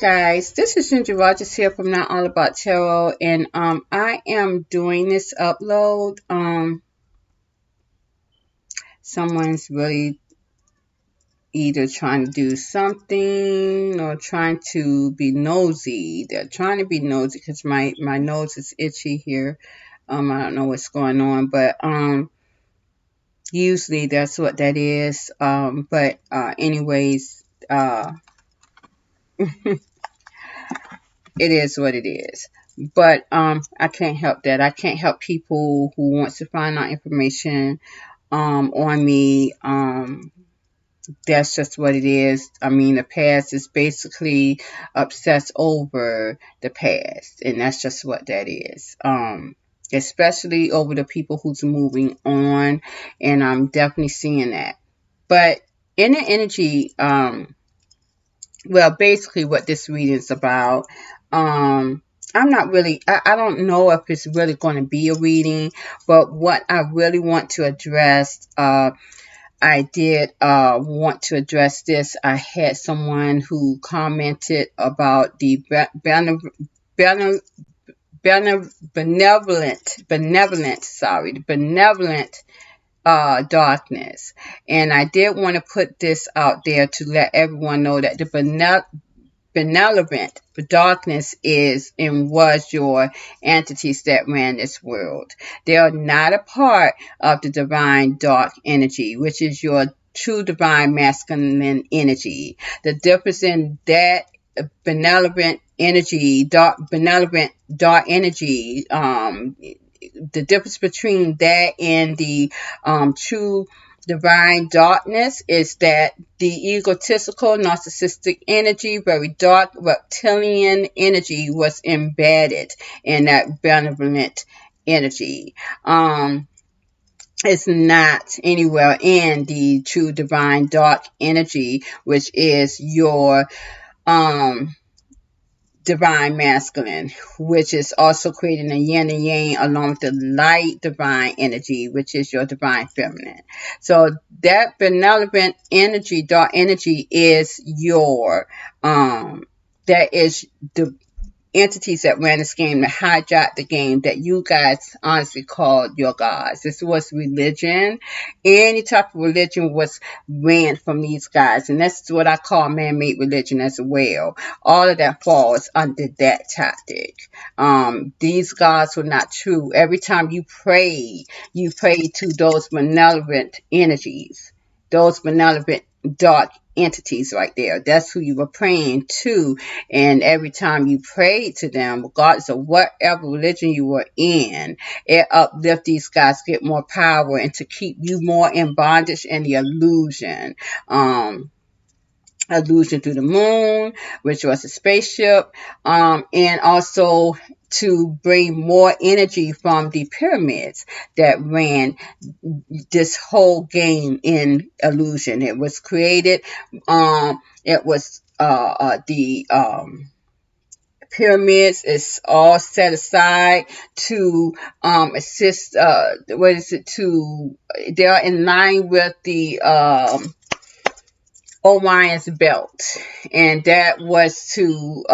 guys, this is Ginger Rogers here from Not All About Tarot, and I am doing this upload. Someone's really either trying to do something or trying to be nosy. They're trying to be nosy because my nose is itchy here. I don't know what's going on, but usually that's what that is. But anyways, it is what it is. But I can't help that. I can't help people who wants to find out information on me. That's just what it is. I mean, the past is basically obsessed over the past, and that's just what that is. Especially over the people who's moving on, and I'm definitely seeing that. But in the energy, well, basically what this reading is about. I'm not really, I don't know if it's really going to be a reading, but what I really want to address, I did want to address this. I had someone who commented about the benevolent darkness. And I did want to put this out there to let everyone know that the benevolent darkness is and was your entities that ran this world. They are not a part of the divine dark energy, which is your true divine masculine energy. The difference in that benevolent dark energy, the difference between that and the true divine darkness is that the egotistical, narcissistic energy, very dark reptilian energy was embedded in that benevolent energy. It's not anywhere in the true divine dark energy, which is your divine masculine, which is also creating a yin and yang along with the light divine energy, which is your divine feminine. So that benevolent energy, dark energy, is your that is the entities that ran this game, that hijacked the game, that you guys honestly called your gods. This was religion. Any type of religion was ran from these guys, and that's what I call man-made religion as well. All of that falls under that tactic. These gods were not true. Every time you pray to those malevolent energies, those benevolent dark entities right there. That's who you were praying to. And every time you prayed to them, regardless of whatever religion you were in, it uplifts these guys, get more power, and to keep you more in bondage and the illusion. Illusion through the moon, which was a spaceship, and also to bring more energy from the pyramids that ran this whole game in illusion. It was created, it was the pyramids is all set aside to assist, they are in line with the Orion's belt, and that was to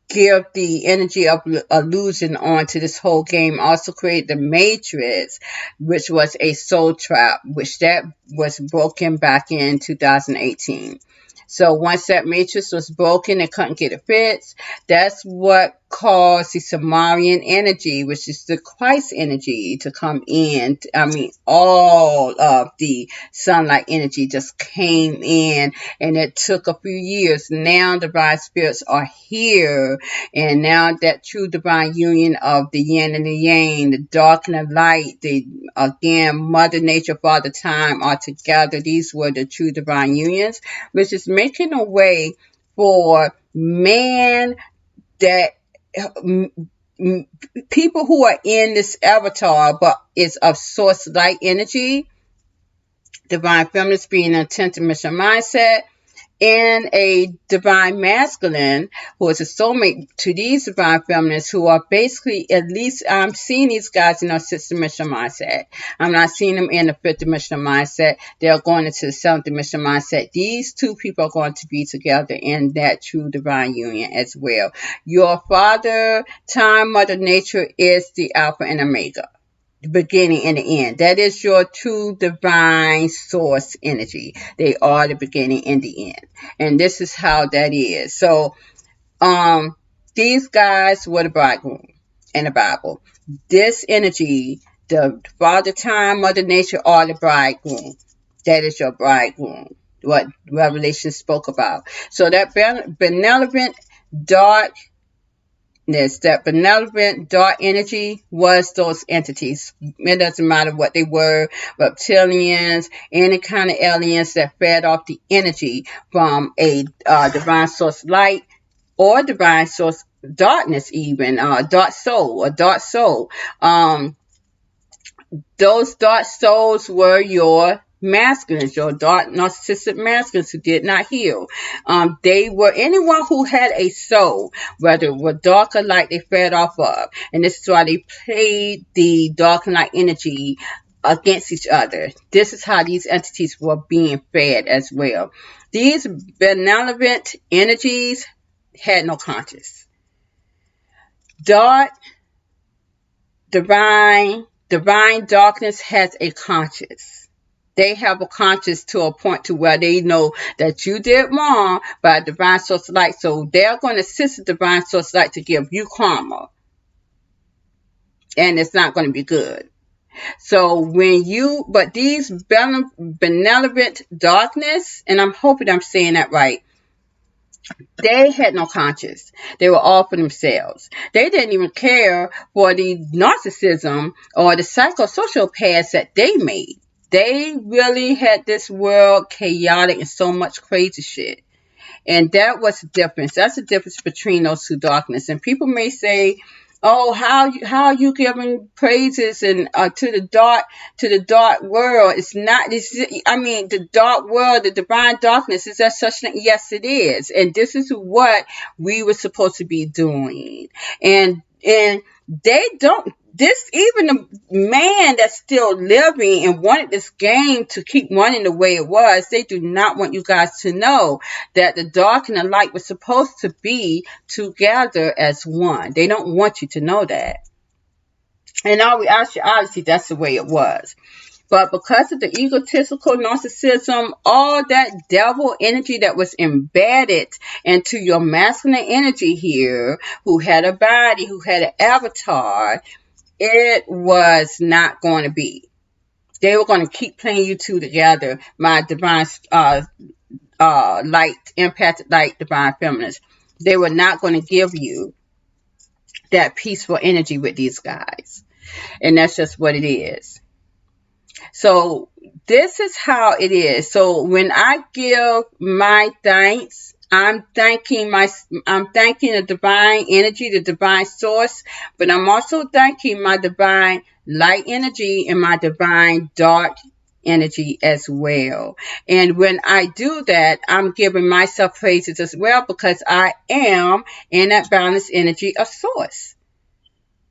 give the energy of illusion onto this whole game. Also create the Matrix, which was a soul trap, which that was broken back in 2018. So once that matrix was broken, they couldn't get it fixed. That's what caused the Sumerian energy, which is the Christ energy, to come in. I mean, all of the sunlight energy just came in, and it took a few years. Now divine spirits are here, and now that true divine union of the yin and the yang, the dark and the light, the again Mother Nature, Father Time are together. These were the true divine unions, which is making a way for man that people who are in this avatar but is of source light energy, divine feminist being an attentive mission mindset, and a divine masculine who is a soulmate to these divine feminines who are basically, at least I'm seeing these guys in a sixth dimensional mindset. I'm not seeing them in the fifth dimensional mindset. They're going into the seventh dimensional mindset. These two people are going to be together in that true divine union as well. Your father, time, mother nature is the alpha and omega, the beginning and the end. That is your true divine source energy. They are the beginning and the end. And this is how that is. So, these guys were the bridegroom in the Bible. This energy, the Father Time, Mother Nature, are the bridegroom. That is your bridegroom. What Revelation spoke about. So that benevolent dark that benevolent dark energy was those entities. It doesn't matter what they were, reptilians, any kind of aliens that fed off the energy from a divine source light or divine source darkness, even dark soul or dark soul. Those dark souls were your masculines, your dark narcissistic masculines who did not heal. They were anyone who had a soul, whether it was dark or light, they fed off of. And this is why they played the dark and light energy against each other. This is how these entities were being fed as well. These benevolent energies had no conscience. Dark, divine darkness has a conscience. They have a conscience to a point to where they know that you did wrong by divine source of light. So they're going to assist the divine source of light to give you karma. And it's not going to be good. So but these benevolent darkness, and I'm hoping I'm saying that right, they had no conscience. They were all for themselves. They didn't even care for the narcissism or the psychosocial paths that they made. They really had this world chaotic and so much crazy shit. And that was the difference. That's the difference between those two darkness. And people may say, "Oh, how you giving praises and to the dark world?" It's not. I mean, the dark world, the divine darkness. Is that such thing? Yes, it is. And this is what we were supposed to be doing. And they don't. This, even the man that's still living and wanted this game to keep running the way it was, they do not want you guys to know that the dark and the light were supposed to be together as one. They don't want you to know that. And obviously that's the way it was. But because of the egotistical narcissism, all that devil energy that was embedded into your masculine energy here, who had a body, who had an avatar, it was not going to be. They were going to keep playing you two together, my divine light, empathic light, divine feminist. They were not going to give you that peaceful energy with these guys. And that's just what it is. So this is how it is. So when I give my thanks, I'm thanking the divine energy, the divine source, but I'm also thanking my divine light energy and my divine dark energy as well. And when I do that, I'm giving myself praises as well, because I am in that balanced energy of source.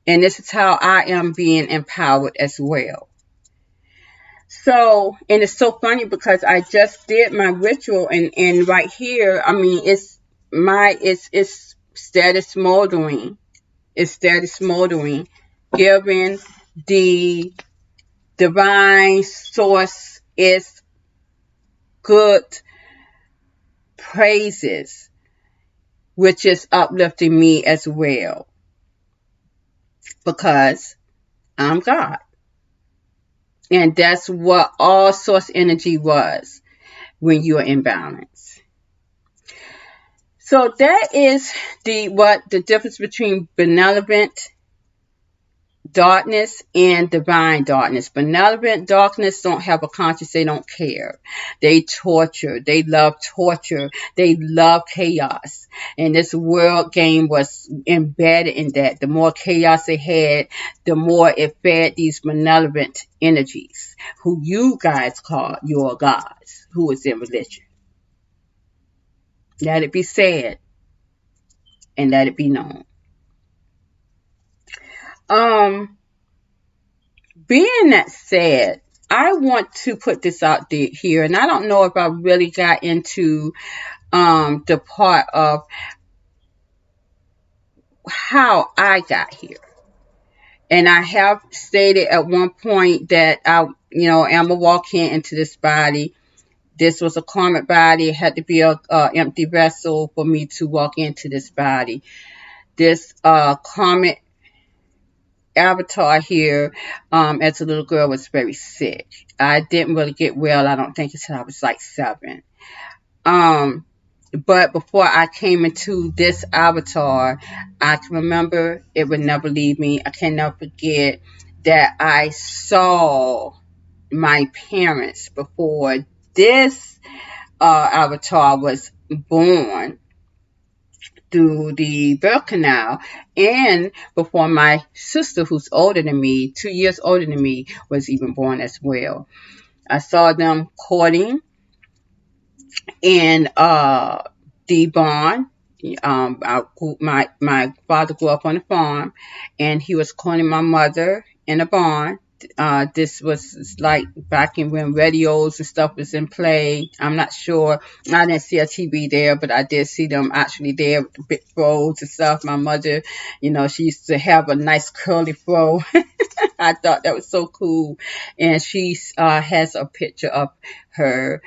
And this is how I am being empowered as well. So, and it's so funny because I just did my ritual, and right here, I mean, it's steady smoldering. It's steady smoldering, giving the divine source its good praises, which is uplifting me as well, because I'm God. And that's what all source energy was when you are in balance. So that is the difference between benevolent darkness and divine darkness. Benevolent darkness don't have a conscience. They don't care. They torture. They love torture. They love chaos. And this world game was embedded in that. The more chaos they had, the more it fed these benevolent energies, who you guys call your gods, who is in religion. Let it be said and let it be known. Um, Being that said, I want to put this out there here, and I don't know if I really got into the part of how I got here. And I have stated at one point that am a walk-in into this body. This was a karmic body. It had to be a empty vessel for me to walk into this body. This karmic avatar here, as a little girl, was very sick. I didn't really get well, I don't think, until I was like 7. Um, but before I came into this avatar, I can remember it would never leave me. I can never forget that I saw my parents before this avatar was born through the birth canal, and before my sister, who's older than me, 2 years older than me, was even born as well. I saw them courting in the barn. My father grew up on a farm, and he was courting my mother in a barn. This was like back in when radios and stuff was in play. I'm not sure. I didn't see a TV there, but I did see them actually there with the big froze and stuff. My mother, she used to have a nice curly fro. I thought that was so cool. And she has a picture of her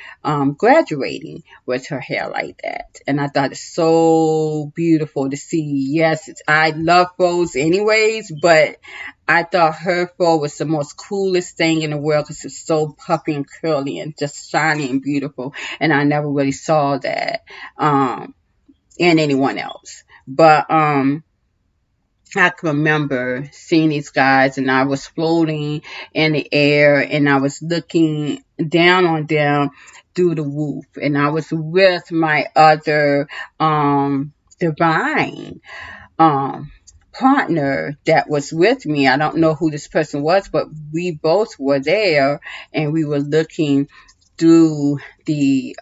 graduating with her hair like that. And I thought it's so beautiful to see. Yes, I love froze anyways, but I thought her fro was the most coolest thing in the world because it's so puffy and curly and just shiny and beautiful. And I never really saw that in anyone else. But I can remember seeing these guys, and I was floating in the air, and I was looking down on them through the roof, and I was with my other divine partner that was with me. I don't know who this person was, but we both were there, and we were looking through the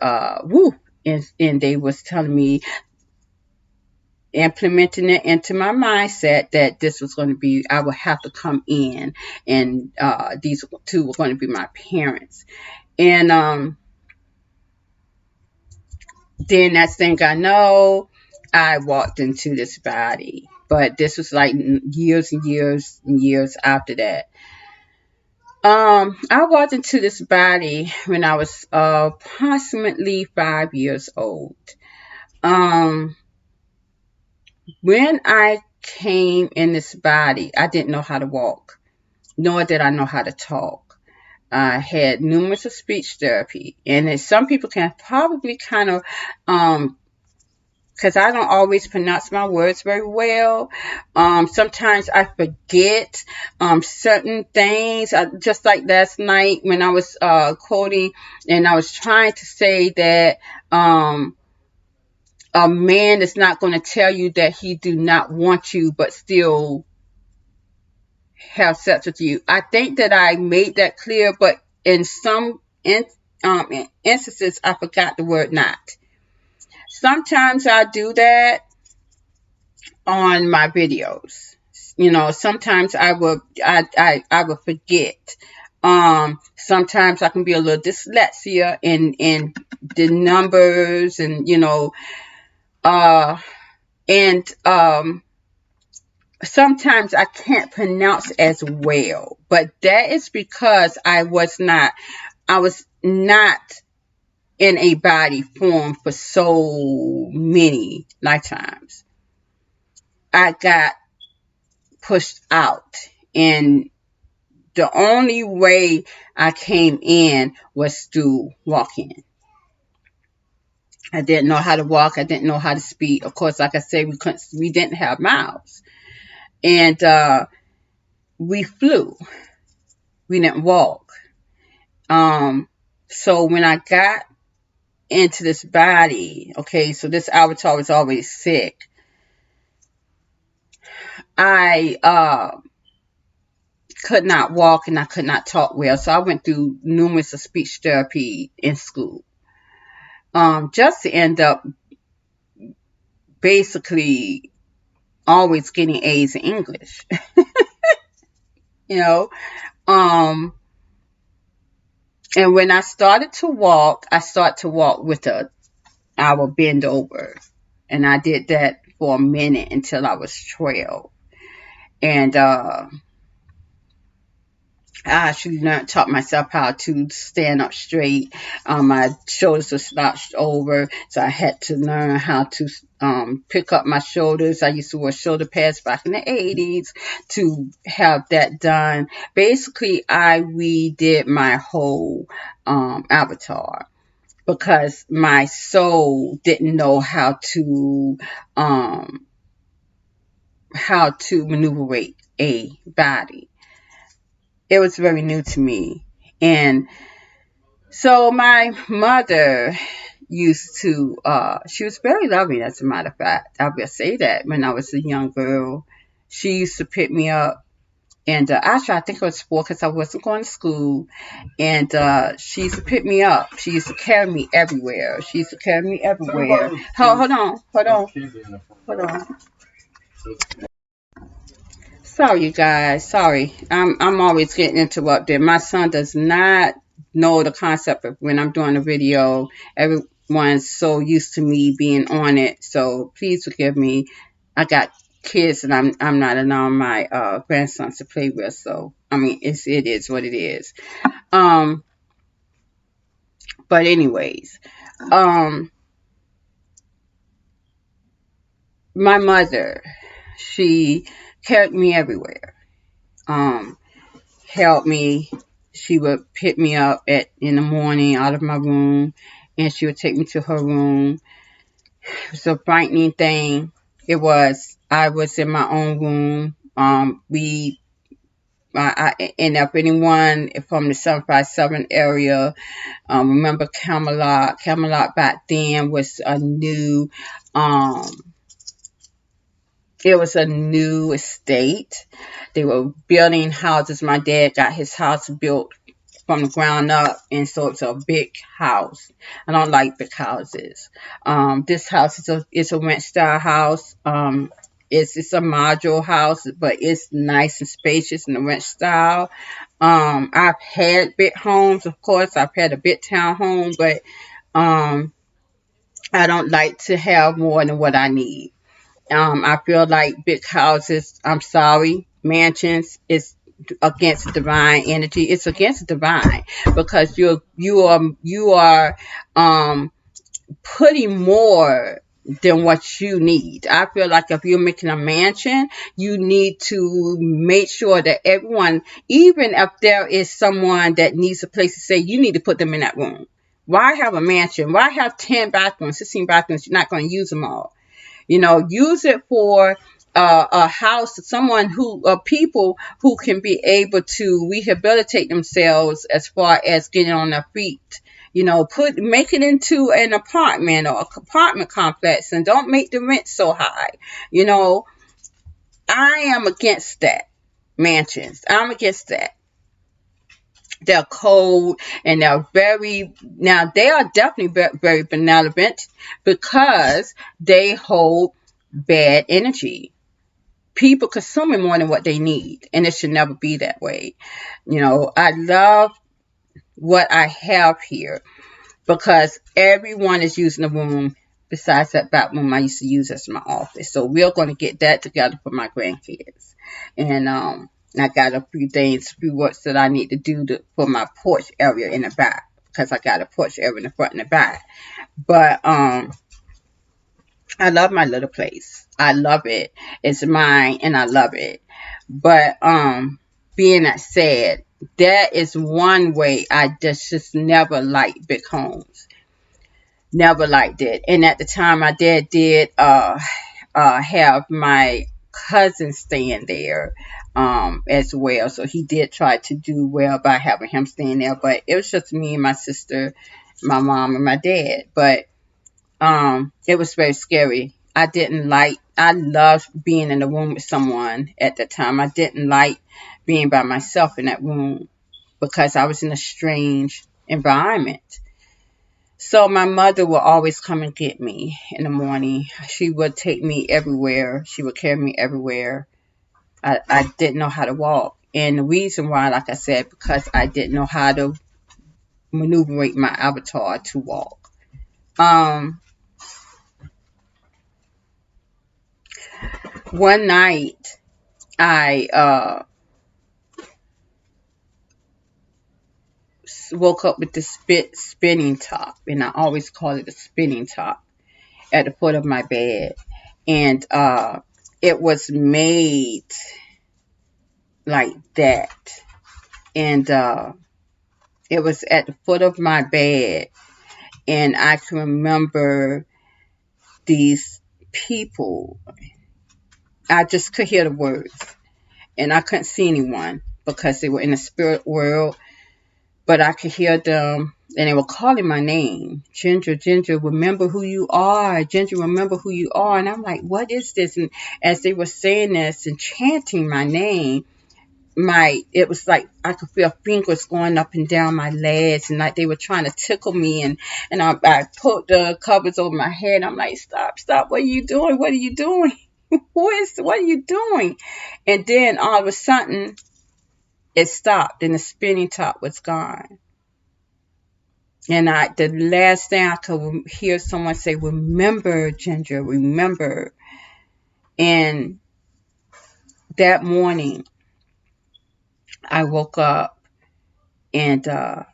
roof, and they was telling me, implementing it into my mindset that this was going to be, I would have to come in, and these two were going to be my parents. And then next thing I know, I walked into this body. But this was like years and years and years after that. I walked into this body when I was approximately 5 years old. Um, when I came in this body, I didn't know how to walk, nor did I know how to talk. I had numerous of speech therapy, and some people can probably kind of, because I don't always pronounce my words very well. Sometimes I forget certain things. Just like last night when I was quoting, and I was trying to say that a man is not going to tell you that he do not want you, but still have sex with you. I think that I made that clear, but in some instances, I forgot the word not. Sometimes I do that on my videos. Sometimes I will forget. Sometimes I can be a little dyslexia in the numbers, and and sometimes I can't pronounce as well, but that is because I was not in a body form for so many lifetimes. I got pushed out, and the only way I came in was through walking. I didn't know how to walk. I didn't know how to speak. Of course, like I said, we didn't have mouths, and we flew. We didn't walk. So when I got into this body, okay, so this avatar was always sick. I could not walk, and I could not talk well, so I went through numerous of speech therapy in school, just to end up basically always getting A's in English. you know. Um, and when I start to walk with I will bend over. And I did that for a minute until I was 12. And I actually taught myself how to stand up straight. My shoulders were slouched over, so I had to learn how to pick up my shoulders. I used to wear shoulder pads back in the 80s to have that done. Basically, I redid my whole avatar because my soul didn't know um, how to maneuverate a body. It was very new to me. And so my mother used to, she was very loving, as a matter of fact. I will say that when I was a young girl, she used to pick me up. And actually, I think it was school because I wasn't going to school. And she used to pick me up. She used to carry me everywhere. She used to carry me everywhere. Hold on. Sorry, you guys. Sorry. I'm always getting interrupted. My son does not know the concept of when I'm doing a video. Everyone's so used to me being on it. So please forgive me. I got kids and I'm not allowing my grandsons to play with. So I mean it is what it is. Um but anyways, um my mother, she carried me everywhere. Um help me. She would pick me up in the morning out of my room, and she would take me to her room. It was a frightening thing. It was. I was in my own room. And if anyone from the 757 area, remember Camelot. Camelot back then was a new, um, it was a new estate. They were building houses. My dad got his house built from the ground up, and so it's a big house. I don't like big houses. This house is a rent style house. It's a module house, but it's nice and spacious in the rent style. I've had big homes, of course. I've had a big town home, but um, I don't like to have more than what I need. I feel like big houses, I'm sorry, mansions is against divine energy. It's against divine because you are um putting more than what you need. I feel like if you're making a mansion, you need to make sure that everyone, even if there is someone that needs a place to stay, you need to put them in that room. Why have a mansion? Why have 10 bathrooms, 16 bathrooms? You're not going to use them all. Use it for a house, someone people who can be able to rehabilitate themselves as far as getting on their feet. Make it into an apartment or a apartment complex, and don't make the rent so high. You know, I am against that. Mansions. I'm against that. They're cold and they are definitely very benevolent because they hold bad energy. People consuming more than what they need, and it should never be that way. I love what I have here because everyone is using the room besides that back room I used to use as my office. So we're going to get that together for my grandkids. And I got a few works that I need to do for my porch area in the back because I got a porch area in the front and the back. But I love my little place. I love it. It's mine and I love it. But being that said, that is one way I just never liked big homes. Never liked it. And at the time, my dad did have my cousin staying there as well. So he did try to do well by having him staying there. But it was just me and my sister, my mom, and my dad. But it was very scary. I loved being in the room with someone at the time. I didn't like being by myself in that room because I was in a strange environment. So my mother would always come and get me in the morning. She would take me everywhere. She would carry me everywhere. I didn't know how to walk. And the reason why, like I said, because I didn't know how to maneuver my avatar to walk. One night I woke up with this spinning top, and I always call it a spinning top at the foot of my bed. And it was made like that. And it was at the foot of my bed. And I can remember these people. I just could hear the words. And I couldn't see anyone because they were in the spirit world. But I could hear them, and they were calling my name. Ginger, Ginger, remember who you are. Ginger, remember who you are. And I'm like, what is this? And as they were saying this and chanting my name, it was like I could feel fingers going up and down my legs, and like they were trying to tickle me. And I put the covers over my head. I'm like, stop, what are you doing? What are you doing? What are you doing? And then all of a sudden it stopped, and the spinning top was gone. And the last thing I could hear someone say, remember, Ginger, remember. And that morning I woke up, and I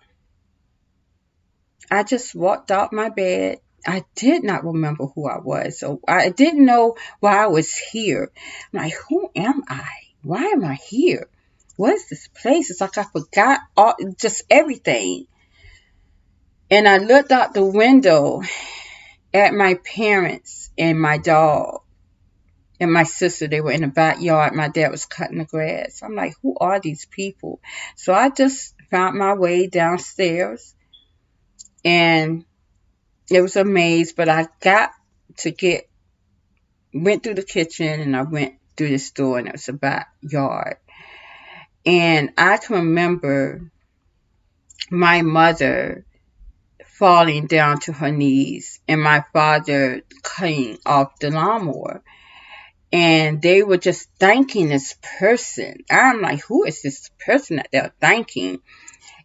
just walked out my bed. I did not remember who I was. So I didn't know why I was here. I'm like, who am I? Why am I here? What is this place? It's like I forgot just everything. And I looked out the window at my parents and my dog and my sister. They were in the backyard. My dad was cutting the grass. I'm like, who are these people? So I just found my way downstairs, and it was a maze, but I went through the kitchen, and I went through the store, and it was a backyard. And I can remember my mother falling down to her knees and my father cutting off the lawnmower. And they were just thanking this person. I'm like, who is this person that they're thanking?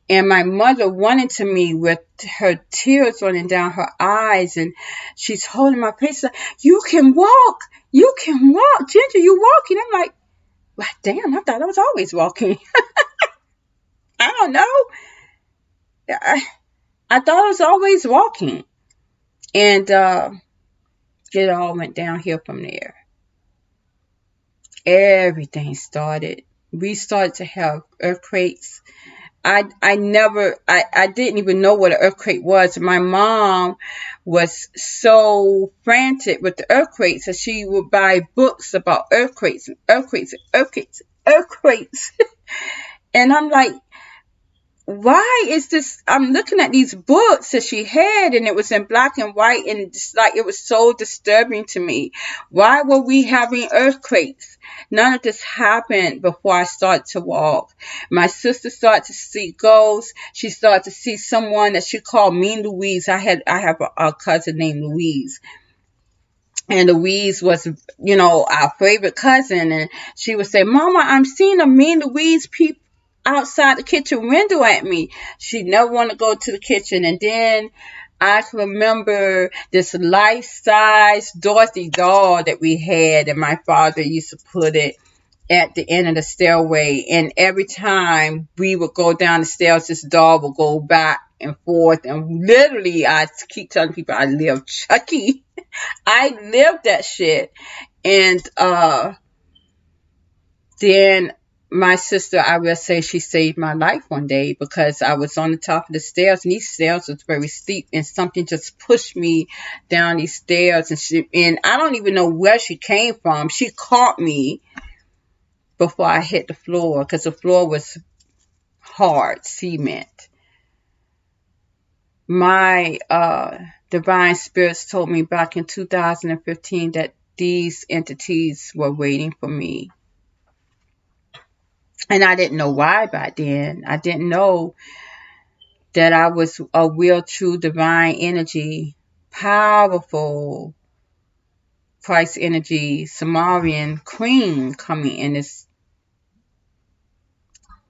And my mother wanted to me with her tears running down her eyes, and she's holding my face like, you can walk, Ginger, you walking. I'm like, well, damn, I thought I was always walking. I don't know. I thought I was always walking. And it all went downhill from there. Everything started. We started to have earthquakes. I didn't even know what an earthquake was. My mom was so frantic with the earthquakes that she would buy books about earthquakes and earthquakes and earthquakes and earthquakes. And I'm like, why is this? I'm looking at these books that she had, and it was in black and white, and it's like it was so disturbing to me. Why were we having earthquakes? None of this happened before I started to walk. My sister started to see ghosts. She started to see someone that she called Mean Louise. I have a cousin named Louise. And Louise was, our favorite cousin. And she would say, Mama, I'm seeing a Mean Louise peep outside the kitchen window at me. She never wanted to go to the kitchen. And then I can remember this life-size Dorothy doll that we had, and my father used to put it at the end of the stairway. And every time we would go down the stairs, this doll would go back and forth. And literally, I keep telling people I live Chucky. I lived that shit. And then my sister, I will say, she saved my life one day, because I was on the top of the stairs, and these stairs was very steep, and something just pushed me down these stairs, and I don't even know where she came from. She caught me before I hit the floor, because the floor was hard cement. My divine spirits told me back in 2015 that these entities were waiting for me. And I didn't know why back then. I didn't know that I was a real true divine energy, powerful Christ energy, Sumerian queen coming in this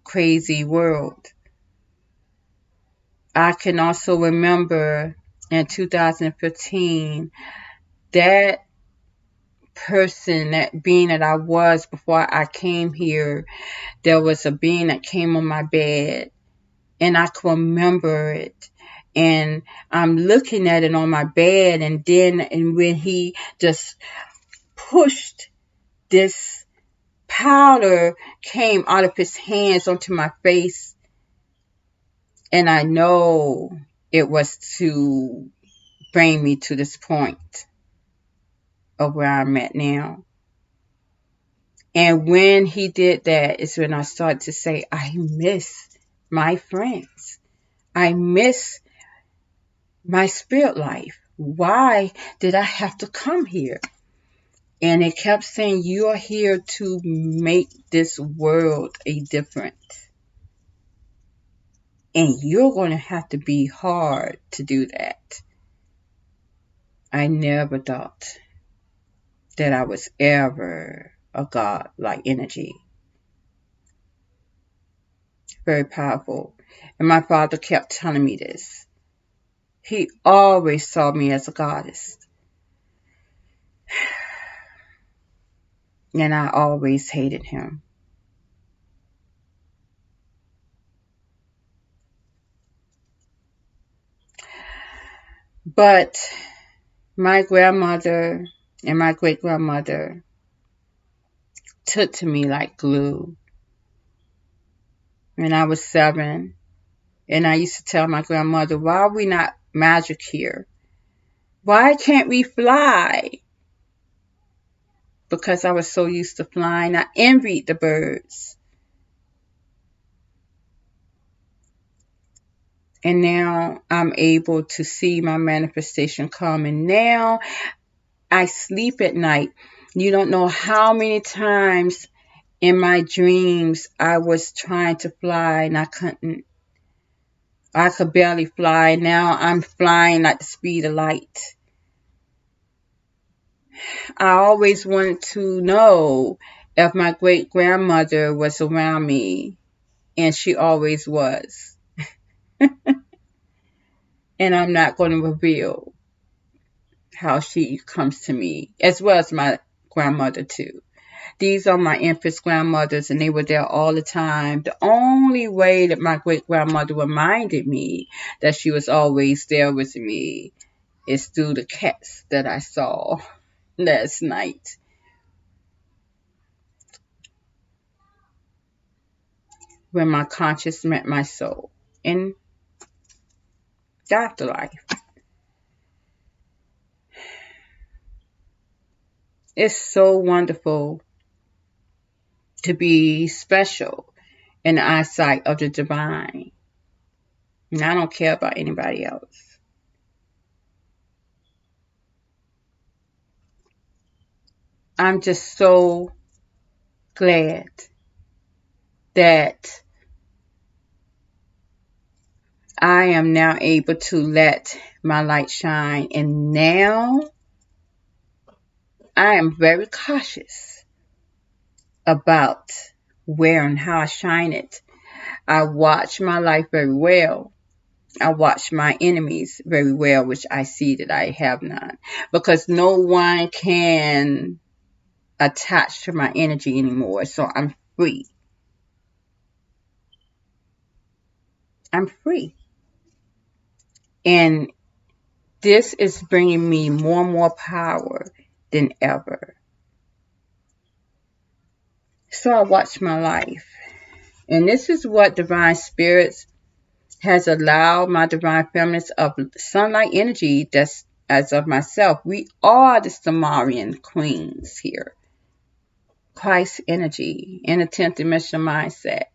crazy world. I can also remember in 2015 that person, that being that I was before I came here, there was a being that came on my bed and I can remember it. And I'm looking at it on my bed, and when he just pushed this powder came out of his hands onto my face, and I know it was to bring me to this point of where I'm at now. And when he did that is when I started to say, I miss my friends. I miss my spirit life. Why did I have to come here? And it kept saying, you are here to make this world a different. And you're going to have to be hard to do that. I never thought that I was ever a God-like energy. Very powerful. And my father kept telling me this. He always saw me as a goddess. And I always hated him. But my grandmother and my great-grandmother took to me like glue. When I was 7, and I used to tell my grandmother, why are we not magic here? Why can't we fly? Because I was so used to flying, I envied the birds. And now I'm able to see my manifestation come. And now I sleep at night. You don't know how many times in my dreams I was trying to fly and I couldn't. I could barely fly. Now I'm flying at the speed of light. I always wanted to know if my great grandmother was around me, and she always was. And I'm not going to reveal how she comes to me, as well as my grandmother too. These are my Empress grandmothers, and they were there all the time. The only way that my great grandmother reminded me that she was always there with me is through the cats that I saw last night. When my conscious met my soul in the afterlife. It's so wonderful to be special in the eyesight of the divine. And I don't care about anybody else. I'm just so glad that I am now able to let my light shine. And now I am very cautious about where and how I shine it. I watch my life very well. I watch my enemies very well, which I see that I have none. Because no one can attach to my energy anymore. So I'm free. I'm free. And this is bringing me more and more power than ever. So I watch my life. And this is what divine spirits has allowed my divine feminines of sunlight energy, that's as of myself. We are the Sumerian queens here. Christ energy in a 10th dimension mindset.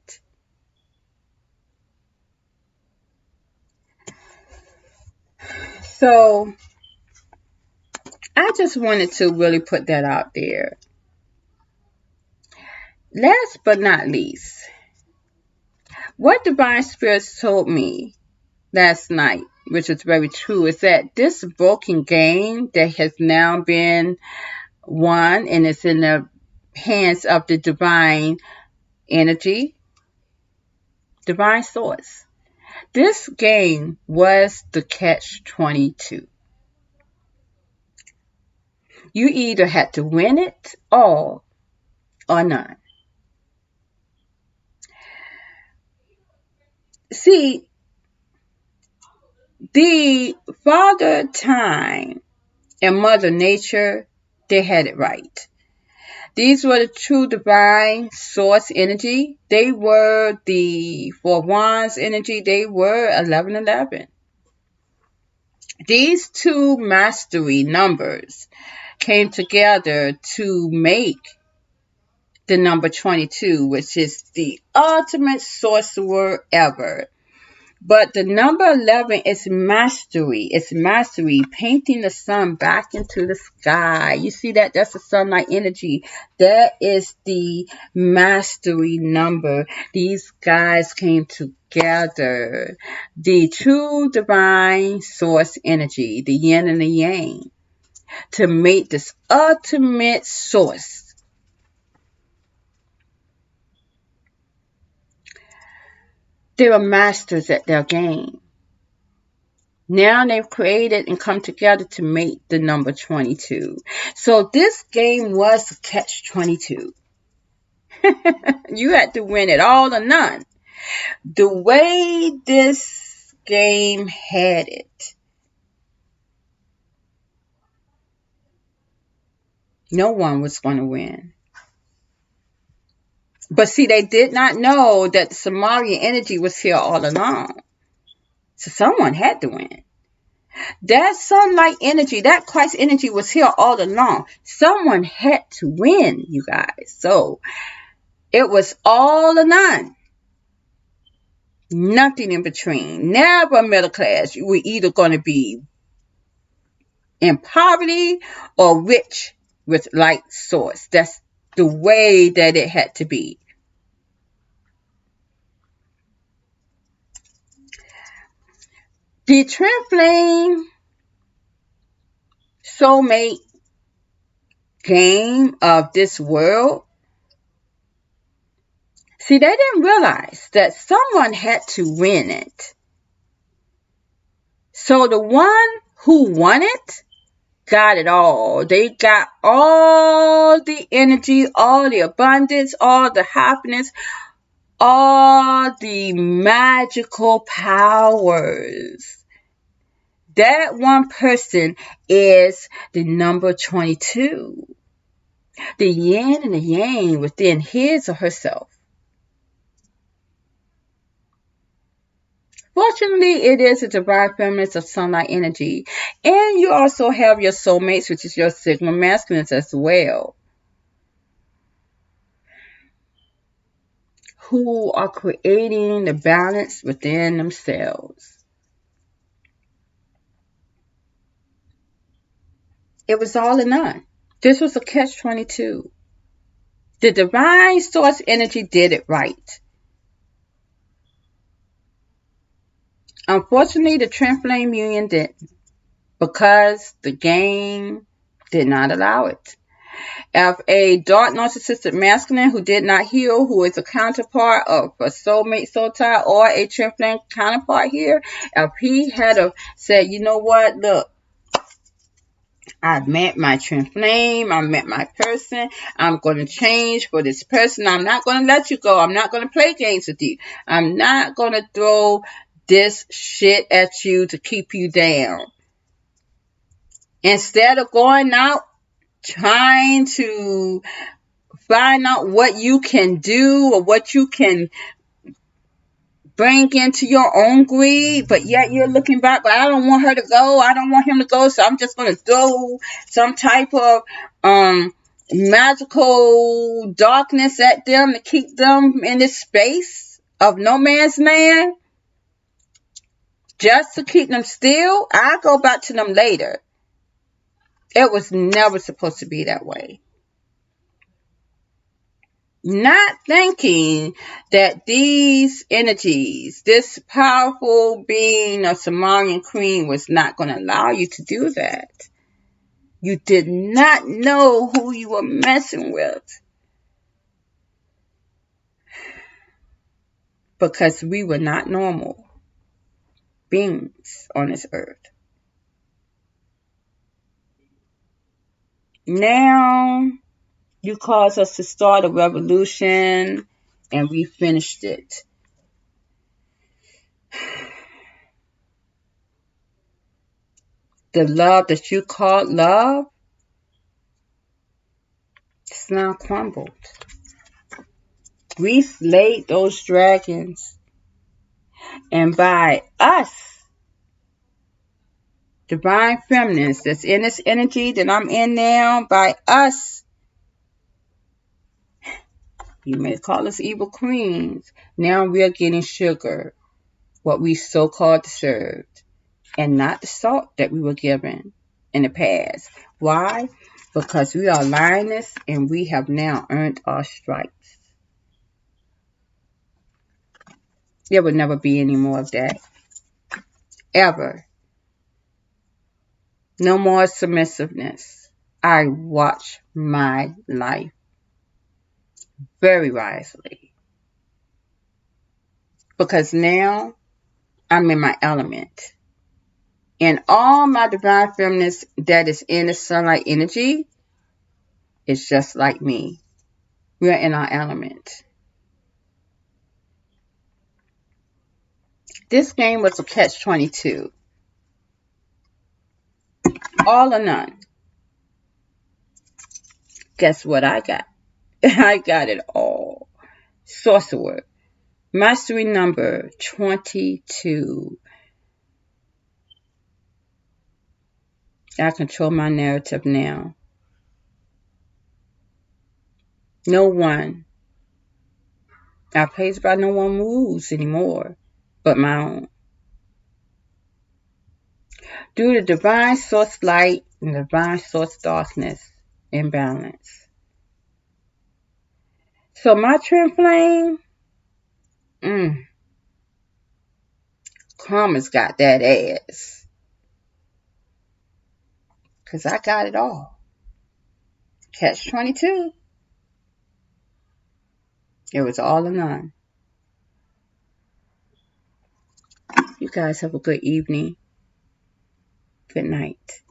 So I just wanted to really put that out there. Last but not least, what divine spirits told me last night, which was very true, is that this broken game that has now been won and it's in the hands of the divine energy, divine source. This game was the catch 22. You either had to win it all or none. See, the Father Time and Mother Nature, they had it right. These were the true divine source energy. They were the Four Wands energy. They were 1111. These two mastery numbers came together to make the number 22, which is the ultimate sorcerer ever. But the number 11 is mastery. It's mastery, painting the sun back into the sky. You see that? That's the sunlight energy. That is the mastery number. These guys came together. The true divine source energy, the yin and the yang, to make this ultimate source. They were masters at their game. Now they've created and come together to make the number 22. So this game was catch 22. You had to win it all or none. The way this game had it, no one was going to win. But see, they did not know that the Sumerian energy was here all along. So someone had to win. That sunlight energy, that Christ energy was here all along. Someone had to win, you guys. So it was all or none. Nothing in between. Never middle class. You were either going to be in poverty or rich with light source. That's the way that it had to be. The twin flame soulmate game of this world. See, they didn't realize that someone had to win it. So the one who won it got it all. They got all the energy, all the abundance, all the happiness, all the magical powers. That one person is the number 22. The yin and the yang within his or herself. Fortunately, it is a divine feminine of sunlight energy. And you also have your soulmates, which is your Sigma masculines as well, who are creating the balance within themselves. It was all or none. This was a catch-22. The divine source energy did it right. Unfortunately, the twin flame union didn't, because the game did not allow it. If a dark narcissistic masculine who did not heal, who is a counterpart of a soulmate soul tie or a twin flame counterpart here, if he had said, you know what, look, I met my twin flame, I met my person, I'm going to change for this person, I'm not going to let you go, I'm not going to play games with you, I'm not going to throw this shit at you to keep you down. Instead of going out trying to find out what you can do or what you can bring into your own greed, but yet you're looking back, but I don't want her to go, I don't want him to go, so I'm just going to throw some type of magical darkness at them to keep them in this space of no man's land, just to keep them still. I'll go back to them later. It was never supposed to be that way. not thinking that these energies, this powerful being of Sumerian Queen was not going to allow you to do that. You did not know who you were messing with. Because we were not normal beings on this earth. Now, you caused us to start a revolution, and we finished it. The love that you called love, it's now crumbled. We slayed those dragons, and by us, divine feminines that's in this energy that I'm in now, by us, you may call us evil queens. Now we are getting sugar, what we so-called deserved, and not the salt that we were given in the past. Why? Because we are lioness and we have now earned our stripes. There will never be any more of that. Ever. No more submissiveness. I watch my life very wisely. Because now I'm in my element. And all my divine feminines that is in the sunlight energy is just like me. We are in our element. This game was a catch-22. All or none. Guess what I got? I got it all. Sorcerer. Mastery number 22. I control my narrative now. No one. I plays by no one rules anymore but my own. Due to divine source light and divine source darkness in balance. So my twin flame, karma's got that ass. Because I got it all. Catch 22. It was all or none. You guys have a good evening. Good night.